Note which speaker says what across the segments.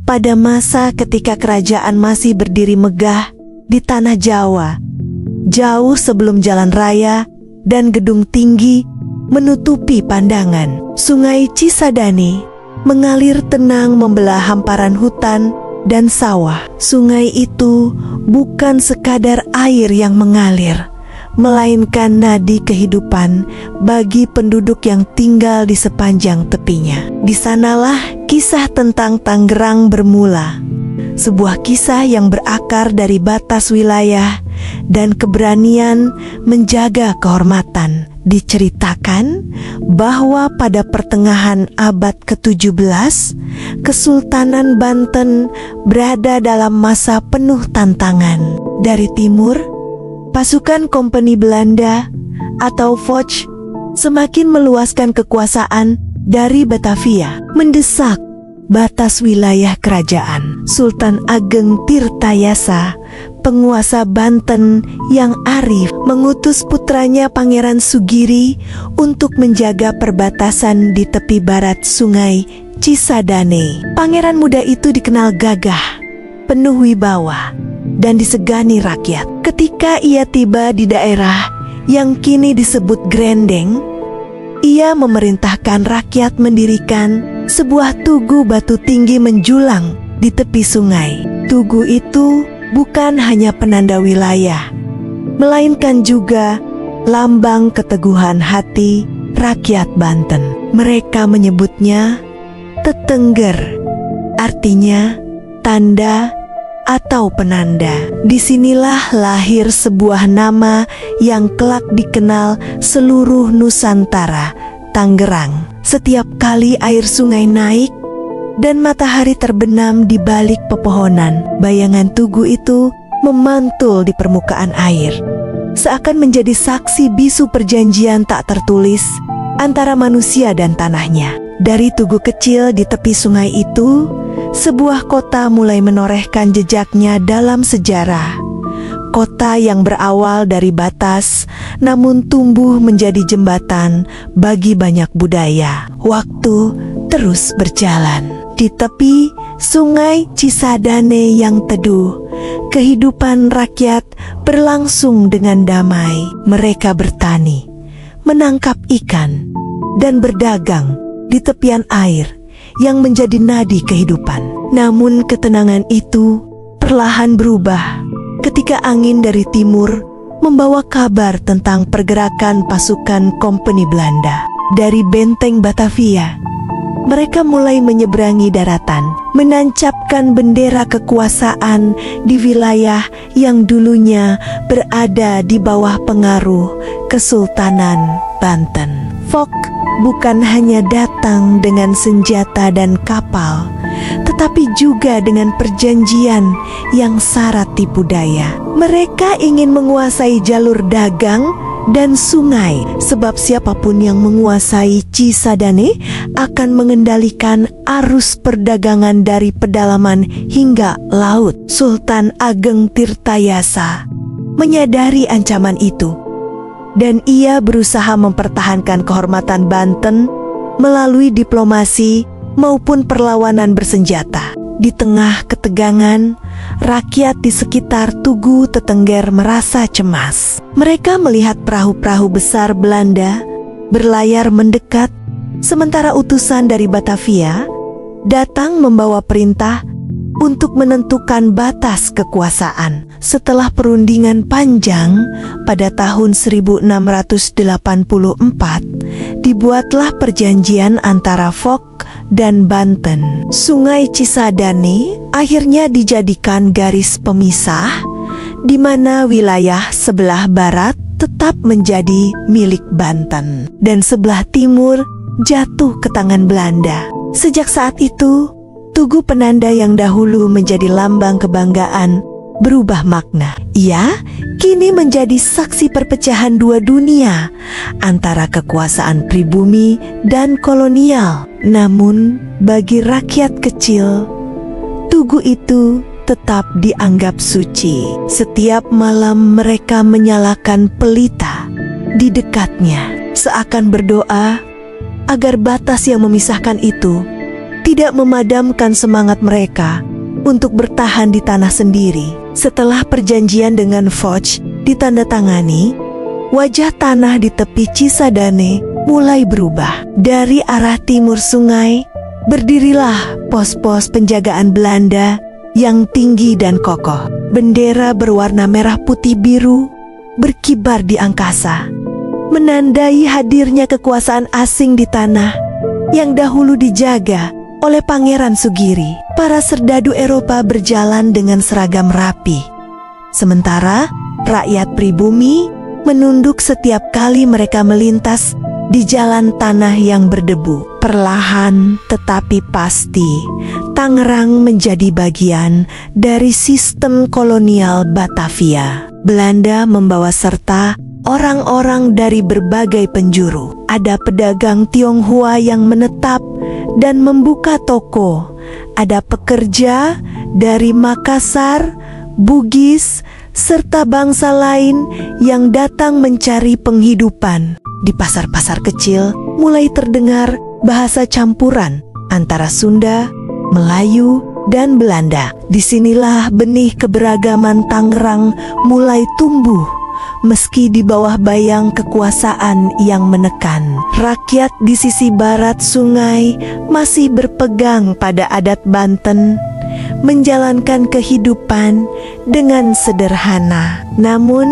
Speaker 1: pada masa ketika kerajaan masih berdiri megah di tanah Jawa, jauh sebelum jalan raya dan gedung tinggi menutupi pandangan. Sungai Cisadane mengalir tenang membelah hamparan hutan dan sawah. Sungai itu bukan sekadar air yang mengalir, melainkan nadi kehidupan bagi penduduk yang tinggal di sepanjang tepinya. Di sanalah kisah tentang Tangerang bermula, sebuah kisah yang berakar dari batas wilayah dan keberanian menjaga kehormatan. Diceritakan bahwa pada pertengahan abad ke-17, Kesultanan Banten berada dalam masa penuh tantangan. Dari timur, pasukan Kompeni Belanda atau Foch semakin meluaskan kekuasaan dari Batavia, mendesak batas wilayah kerajaan. Sultan Ageng Tirtayasa, penguasa Banten yang arif, mengutus putranya Pangeran Sugiri untuk menjaga perbatasan di tepi barat sungai Cisadane. Pangeran muda itu dikenal gagah, penuh wibawa, dan disegani rakyat. Ketika ia tiba di daerah yang kini disebut Grendeng, ia memerintahkan rakyat mendirikan sebuah tugu batu tinggi menjulang di tepi sungai. Tugu itu bukan hanya penanda wilayah, melainkan juga lambang keteguhan hati rakyat Banten. Mereka menyebutnya Tetengger, artinya tanda atau penanda. Disinilah lahir sebuah nama yang kelak dikenal seluruh Nusantara, Tangerang. Setiap kali air sungai naik dan matahari terbenam di balik pepohonan, bayangan tugu itu memantul di permukaan air, seakan menjadi saksi bisu perjanjian tak tertulis antara manusia dan tanahnya. Dari tugu kecil di tepi sungai itu, sebuah kota mulai menorehkan jejaknya dalam sejarah. Kota yang berawal dari batas, namun tumbuh menjadi jembatan bagi banyak budaya. Waktu terus berjalan. Di tepi sungai Cisadane yang teduh, kehidupan rakyat berlangsung dengan damai. Mereka bertani, menangkap ikan, dan berdagang di tepian air yang menjadi nadi kehidupan. Namun ketenangan itu perlahan berubah ketika angin dari timur membawa kabar tentang pergerakan pasukan Kompeni Belanda. Dari benteng Batavia, mereka mulai menyeberangi daratan, menancapkan bendera kekuasaan di wilayah yang dulunya berada di bawah pengaruh Kesultanan Banten. Foch bukan hanya datang dengan senjata dan kapal, tetapi juga dengan perjanjian yang syarat tipu daya. Mereka ingin menguasai jalur dagang dan sungai, sebab siapapun yang menguasai Cisadane akan mengendalikan arus perdagangan dari pedalaman hingga laut. Sultan Ageng Tirtayasa menyadari ancaman itu, dan ia berusaha mempertahankan kehormatan Banten melalui diplomasi maupun perlawanan bersenjata. Di tengah ketegangan, rakyat di sekitar Tugu Tetengger merasa cemas. Mereka melihat perahu-perahu besar Belanda berlayar mendekat, sementara utusan dari Batavia datang membawa perintah untuk menentukan batas kekuasaan. Setelah perundingan panjang pada tahun 1684, dibuatlah perjanjian antara Foch dan Banten. Sungai Cisadane akhirnya dijadikan garis pemisah, di mana wilayah sebelah barat tetap menjadi milik Banten dan sebelah timur jatuh ke tangan Belanda. Sejak saat itu, tugu penanda yang dahulu menjadi lambang kebanggaan berubah makna. Ia kini menjadi saksi perpecahan dua dunia antara kekuasaan pribumi dan kolonial. Namun bagi rakyat kecil, tugu itu tetap dianggap suci. Setiap malam mereka menyalakan pelita di dekatnya, seakan berdoa agar batas yang memisahkan itu tidak memadamkan semangat mereka untuk bertahan di tanah sendiri. Setelah perjanjian dengan Foch ditandatangani, wajah tanah di tepi Cisadane mulai berubah. Dari arah timur sungai, berdirilah pos-pos penjagaan Belanda yang tinggi dan kokoh. Bendera berwarna merah putih biru berkibar di angkasa, menandai hadirnya kekuasaan asing di tanah yang dahulu dijaga oleh Pangeran Sugiri. Para serdadu Eropa berjalan dengan seragam rapi, sementara rakyat pribumi menunduk setiap kali mereka melintas di jalan tanah yang berdebu. Perlahan tetapi pasti, Tangerang menjadi bagian dari sistem kolonial Batavia. Belanda membawa serta orang-orang dari berbagai penjuru. Ada pedagang Tionghoa yang menetap dan membuka toko. Ada pekerja dari Makassar, Bugis, serta bangsa lain yang datang mencari penghidupan. Di pasar-pasar kecil mulai terdengar bahasa campuran antara Sunda, Melayu, dan Belanda. Disinilah benih keberagaman Tangerang mulai tumbuh, meski di bawah bayang kekuasaan yang menekan. Rakyat di sisi barat sungai masih berpegang pada adat Banten, menjalankan kehidupan dengan sederhana. Namun,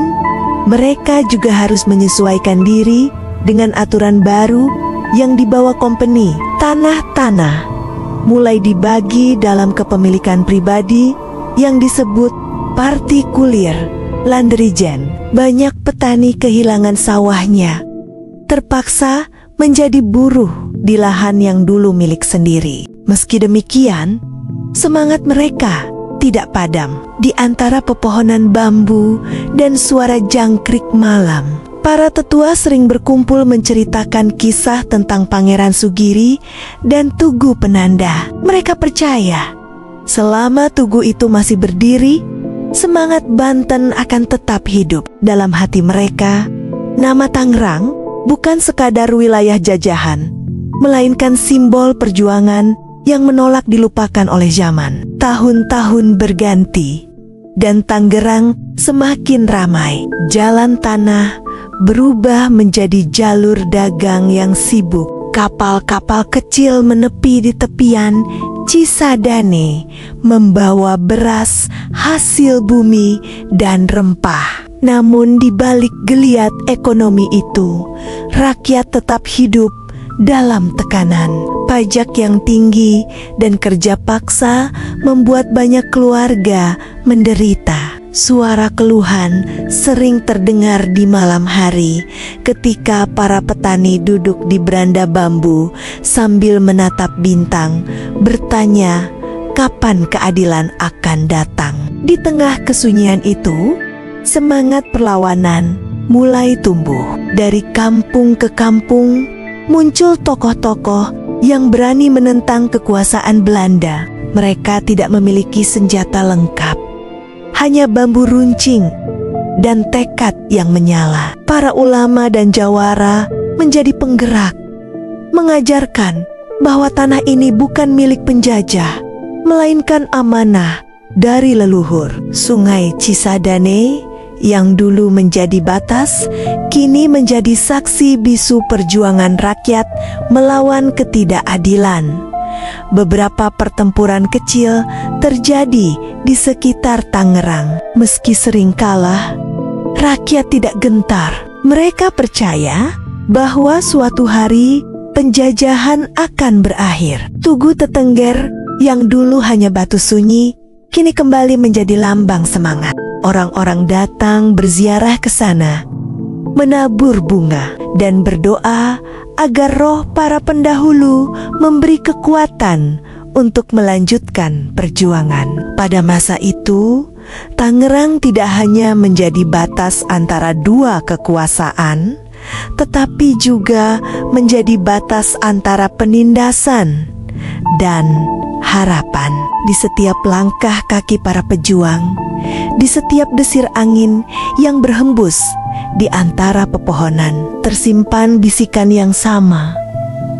Speaker 1: mereka juga harus menyesuaikan diri dengan aturan baru yang dibawa kompeni. Tanah-tanah mulai dibagi dalam kepemilikan pribadi yang disebut partikulier landerijen. Banyak petani kehilangan sawahnya, terpaksa menjadi buruh di lahan yang dulu milik sendiri. Meski demikian, semangat mereka tidak padam. Di antara pepohonan bambu dan suara jangkrik malam, para tetua sering berkumpul menceritakan kisah tentang Pangeran Sugiri dan Tugu Penanda. Mereka percaya, selama Tugu itu masih berdiri, semangat Banten akan tetap hidup. Dalam hati mereka, nama Tangerang bukan sekadar wilayah jajahan, melainkan simbol perjuangan yang menolak dilupakan oleh zaman. Tahun-tahun berganti, dan Tangerang semakin ramai. Jalan tanah berubah menjadi jalur dagang yang sibuk. Kapal-kapal kecil menepi di tepian Cisadane, membawa beras, hasil bumi, dan rempah. Namun di balik geliat ekonomi itu, rakyat tetap hidup dalam tekanan. Pajak yang tinggi dan kerja paksa membuat banyak keluarga menderita. Suara keluhan sering terdengar di malam hari ketika para petani duduk di beranda bambu sambil menatap bintang, bertanya kapan keadilan akan datang. Di tengah kesunyian itu, semangat perlawanan mulai tumbuh. Dari kampung ke kampung muncul tokoh-tokoh yang berani menentang kekuasaan Belanda. Mereka tidak memiliki senjata lengkap, hanya bambu runcing dan tekad yang menyala. Para ulama dan jawara menjadi penggerak, mengajarkan bahwa tanah ini bukan milik penjajah, melainkan amanah dari leluhur. Sungai Cisadane yang dulu menjadi batas, kini menjadi saksi bisu perjuangan rakyat melawan ketidakadilan. Beberapa pertempuran kecil terjadi di sekitar Tangerang. Meski sering kalah, rakyat tidak gentar. Mereka percaya bahwa suatu hari penjajahan akan berakhir. Tugu Tetengger yang dulu hanya batu sunyi, kini kembali menjadi lambang semangat. Orang-orang datang berziarah ke sana, menabur bunga, dan berdoa agar roh para pendahulu memberi kekuatan untuk melanjutkan perjuangan. Pada masa itu, Tangerang tidak hanya menjadi batas antara dua kekuasaan, tetapi juga menjadi batas antara penindasan dan harapan. Di setiap langkah kaki para pejuang, di setiap desir angin yang berhembus di antara pepohonan, tersimpan bisikan yang sama,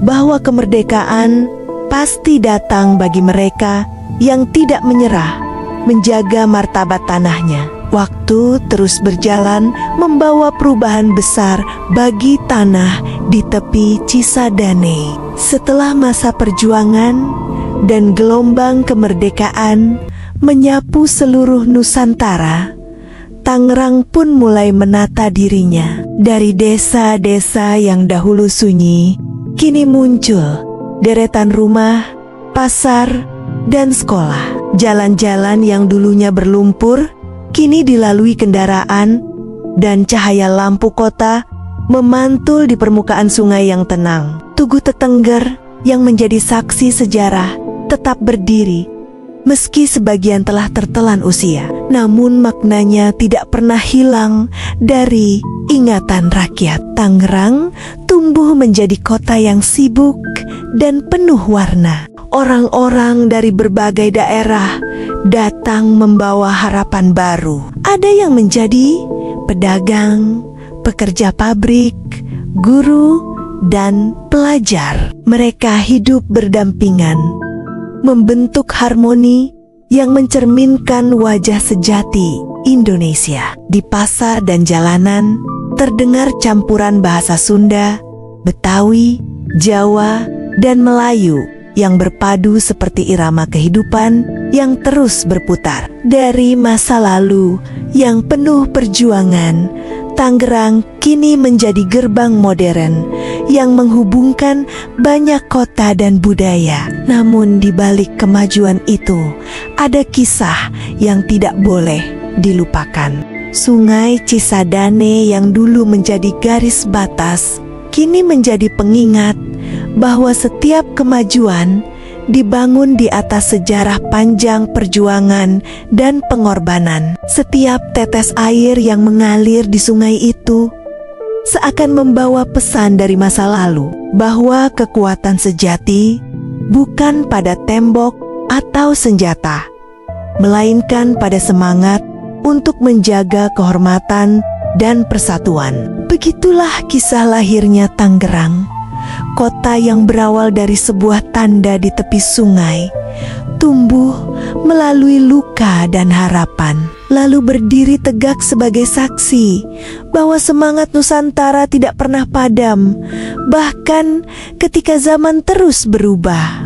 Speaker 1: bahwa kemerdekaan pasti datang bagi mereka yang tidak menyerah menjaga martabat tanahnya. Waktu terus berjalan membawa perubahan besar bagi tanah di tepi Cisadane. Setelah masa perjuangan dan gelombang kemerdekaan menyapu seluruh Nusantara, Tangerang pun mulai menata dirinya. Dari desa-desa yang dahulu sunyi, kini muncul deretan rumah, pasar, dan sekolah. Jalan-jalan yang dulunya berlumpur kini dilalui kendaraan, dan cahaya lampu kota memantul di permukaan sungai yang tenang. Tugu Tetengger yang menjadi saksi sejarah tetap berdiri meski sebagian telah tertelan usia, namun maknanya tidak pernah hilang dari ingatan rakyat. Tangerang tumbuh menjadi kota yang sibuk dan penuh warna. Orang-orang dari berbagai daerah datang membawa harapan baru. Ada yang menjadi pedagang, pekerja pabrik, guru, dan pelajar. Mereka hidup berdampingan, membentuk harmoni yang mencerminkan wajah sejati Indonesia. Di pasar dan jalanan terdengar campuran bahasa Sunda, Betawi, Jawa, dan Melayu yang berpadu seperti irama kehidupan yang terus berputar. Dari masa lalu yang penuh perjuangan, Tangerang kini menjadi gerbang modern yang menghubungkan banyak kota dan budaya. Namun di balik kemajuan itu, ada kisah yang tidak boleh dilupakan. Sungai Cisadane yang dulu menjadi garis batas, kini menjadi pengingat bahwa setiap kemajuan dibangun di atas sejarah panjang perjuangan dan pengorbanan. Setiap tetes air yang mengalir di sungai itu seakan membawa pesan dari masa lalu, bahwa kekuatan sejati bukan pada tembok atau senjata, melainkan pada semangat untuk menjaga kehormatan dan persatuan. Begitulah kisah lahirnya Tangerang, kota yang berawal dari sebuah tanda di tepi sungai, tumbuh melalui luka dan harapan, lalu berdiri tegak sebagai saksi bahwa semangat Nusantara tidak pernah padam, bahkan ketika zaman terus berubah.